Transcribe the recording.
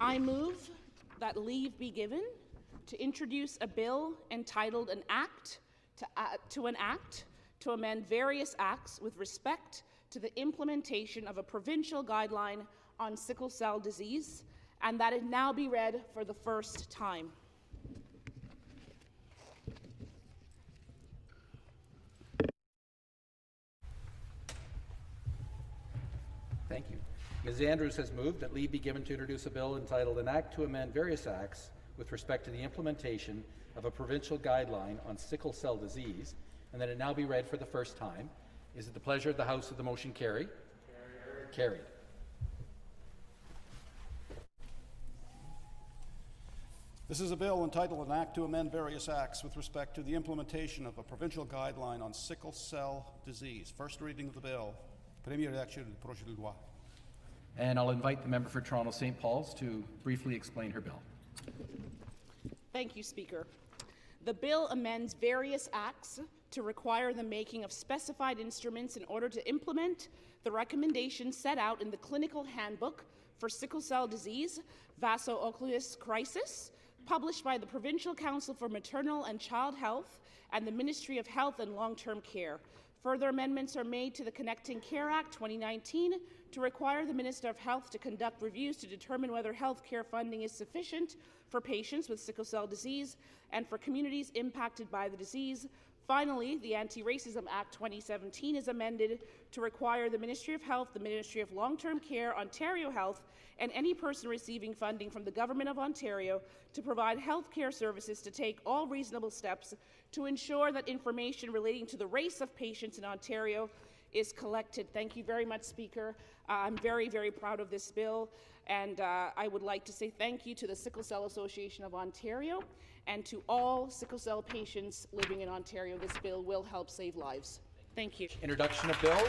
I move that leave be given to introduce a bill entitled an act to amend various acts with respect to the implementation of a provincial guideline on sickle cell disease, and that it now be read for the first time. Thank you. Ms. Andrews has moved that leave be given to introduce a bill entitled an act to amend various acts with respect to the implementation of a provincial guideline on sickle cell disease, and that it now be read for the first time. Is it the pleasure of the House that the motion carry? Carried. This is a bill entitled an act to amend various acts with respect to the implementation of a provincial guideline on sickle cell disease. First reading of the bill. Première lecture du projet de loi. And I'll invite the member for Toronto St. Paul's to briefly explain her bill. Thank you, Speaker. The bill amends various acts to require the making of specified instruments in order to implement the recommendations set out in the Clinical Handbook for Sickle Cell Disease, Vaso-Occlusive Crisis, published by the Provincial Council for Maternal and Child Health and the Ministry of Health and Long-Term Care. Further amendments are made to the Connecting Care Act 2019 to require the Minister of Health to conduct reviews to determine whether health care funding is sufficient for patients with sickle cell disease and for communities impacted by the disease. Finally, the Anti-Racism Act 2017 is amended to require the Ministry of Health, the Ministry of Long-Term Care, Ontario Health, and any person receiving funding from the Government of Ontario to provide health care services to take all reasonable steps to ensure that information relating to the race of patients in Ontario is collected. Thank you very much, Speaker. I'm very, very proud of this bill, and I would like to say thank you to the Sickle Cell Association of Ontario and to all sickle cell patients living in Ontario. This bill will help save lives. Thank you. Introduction of bills.